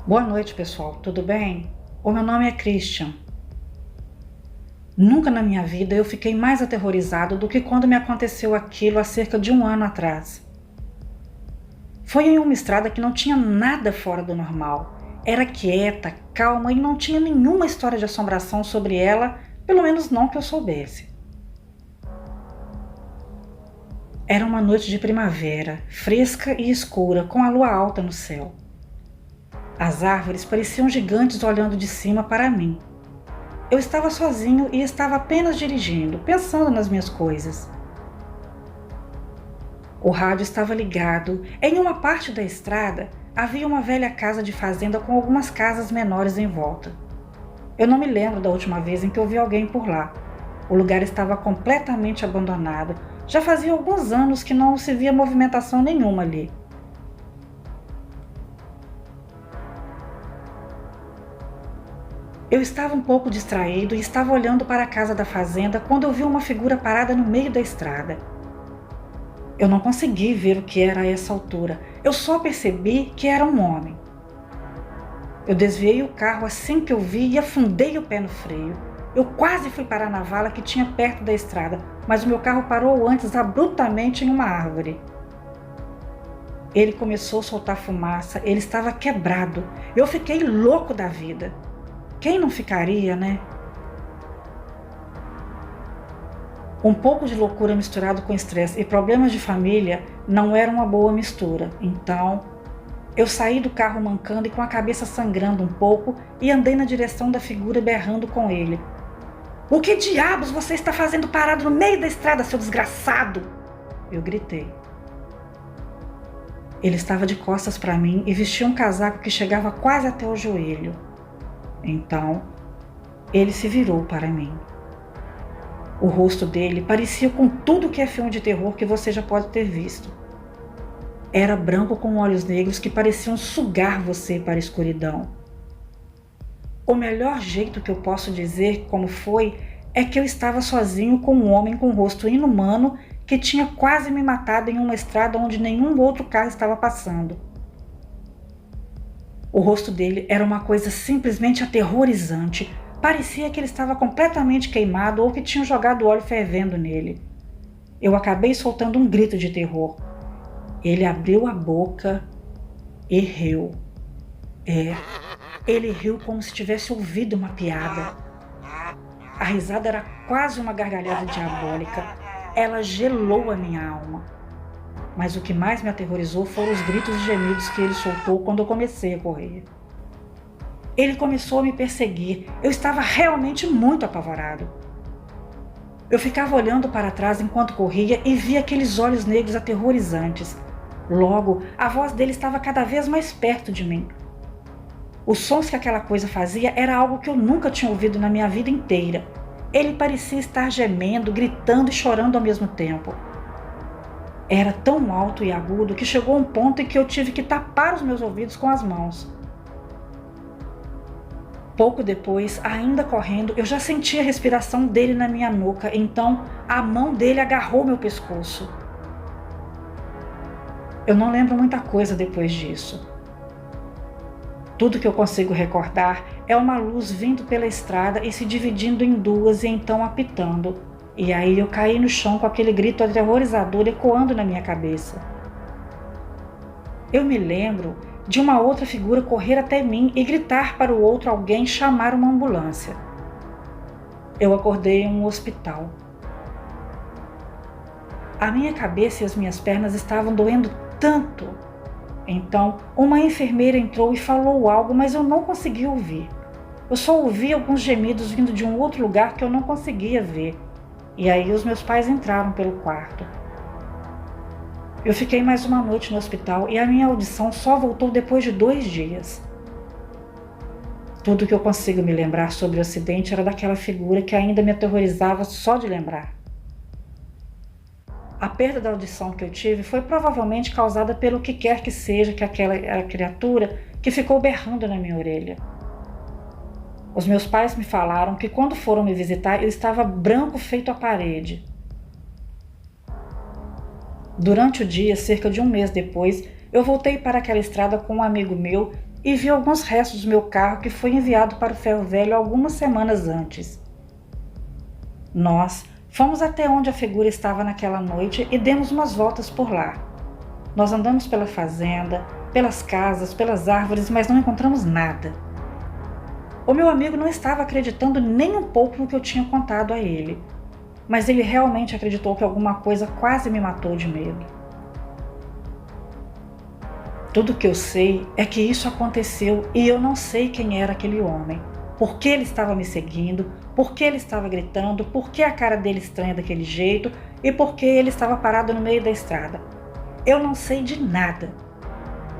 Boa noite, pessoal. Tudo bem? O meu nome é Christian. Nunca na minha vida eu fiquei mais aterrorizado do que quando me aconteceu aquilo há cerca de um ano atrás. Foi em uma estrada que não tinha nada fora do normal. Era quieta, calma e não tinha nenhuma história de assombração sobre ela, pelo menos não que eu soubesse. Era uma noite de primavera, fresca e escura, com a lua alta no céu. As árvores pareciam gigantes olhando de cima para mim. Eu estava sozinho e estava apenas dirigindo, pensando nas minhas coisas. O rádio estava ligado. Em uma parte da estrada havia uma velha casa de fazenda com algumas casas menores em volta. Eu não me lembro da última vez em que eu vi alguém por lá. O lugar estava completamente abandonado. Já fazia alguns anos que não se via movimentação nenhuma ali. Eu estava um pouco distraído e estava olhando para a casa da fazenda quando eu vi uma figura parada no meio da estrada. Eu não consegui ver o que era a essa altura. Eu só percebi que era um homem. Eu desviei o carro assim que eu vi e afundei o pé no freio. Eu quase fui parar na vala que tinha perto da estrada, mas o meu carro parou antes abruptamente em uma árvore. Ele começou a soltar fumaça, ele estava quebrado. Eu fiquei louco da vida. Quem não ficaria, né? Um pouco de loucura misturado com estresse e problemas de família não era uma boa mistura. Então, eu saí do carro mancando e com a cabeça sangrando um pouco e andei na direção da figura berrando com ele. "O que diabos você está fazendo parado no meio da estrada, seu desgraçado?" Eu gritei. Ele estava de costas para mim e vestia um casaco que chegava quase até o joelho. Então, ele se virou para mim. O rosto dele parecia com tudo que é filme de terror que você já pode ter visto. Era branco com olhos negros que pareciam sugar você para a escuridão. O melhor jeito que eu posso dizer como foi é que eu estava sozinho com um homem com um rosto inumano que tinha quase me matado em uma estrada onde nenhum outro carro estava passando. O rosto dele era uma coisa simplesmente aterrorizante. Parecia que ele estava completamente queimado ou que tinham jogado óleo fervendo nele. Eu acabei soltando um grito de terror. Ele abriu a boca e riu. Ele riu como se tivesse ouvido uma piada. A risada era quase uma gargalhada diabólica. Ela gelou a minha alma. Mas o que mais me aterrorizou foram os gritos e gemidos que ele soltou quando eu comecei a correr. Ele começou a me perseguir. Eu estava realmente muito apavorado. Eu ficava olhando para trás enquanto corria e via aqueles olhos negros aterrorizantes. Logo, a voz dele estava cada vez mais perto de mim. Os sons que aquela coisa fazia era algo que eu nunca tinha ouvido na minha vida inteira. Ele parecia estar gemendo, gritando e chorando ao mesmo tempo. Era tão alto e agudo que chegou a um ponto em que eu tive que tapar os meus ouvidos com as mãos. Pouco depois, ainda correndo, eu já senti a respiração dele na minha nuca, então a mão dele agarrou meu pescoço. Eu não lembro muita coisa depois disso. Tudo que eu consigo recordar é uma luz vindo pela estrada e se dividindo em duas e então apitando. E aí eu caí no chão com aquele grito aterrorizador ecoando na minha cabeça. Eu me lembro de uma outra figura correr até mim e gritar para o outro alguém chamar uma ambulância. Eu acordei em um hospital. A minha cabeça e as minhas pernas estavam doendo tanto. Então, uma enfermeira entrou e falou algo, mas eu não consegui ouvir. Eu só ouvi alguns gemidos vindo de um outro lugar que eu não conseguia ver. E aí os meus pais entraram pelo quarto. Eu fiquei mais uma noite no hospital e a minha audição só voltou depois de 2 dias. Tudo que eu consigo me lembrar sobre o acidente era daquela figura que ainda me aterrorizava só de lembrar. A perda da audição que eu tive foi provavelmente causada pelo que quer que seja que aquela criatura que ficou berrando na minha orelha. Os meus pais me falaram que quando foram me visitar eu estava branco feito a parede. Durante o dia, cerca de um mês depois, eu voltei para aquela estrada com um amigo meu e vi alguns restos do meu carro que foi enviado para o ferro velho algumas semanas antes. Nós fomos até onde a figura estava naquela noite e demos umas voltas por lá. Nós andamos pela fazenda, pelas casas, pelas árvores, mas não encontramos nada. O meu amigo não estava acreditando nem um pouco no que eu tinha contado a ele, mas ele realmente acreditou que alguma coisa quase me matou de medo. Tudo que eu sei é que isso aconteceu e eu não sei quem era aquele homem, por que ele estava me seguindo, por que ele estava gritando, por que a cara dele estranha daquele jeito e por que ele estava parado no meio da estrada. Eu não sei de nada.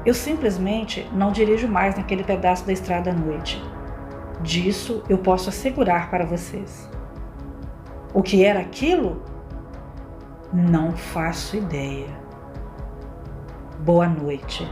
Eu simplesmente não dirijo mais naquele pedaço da estrada à noite. Disso eu posso assegurar para vocês. O que era aquilo? Não faço ideia. Boa noite.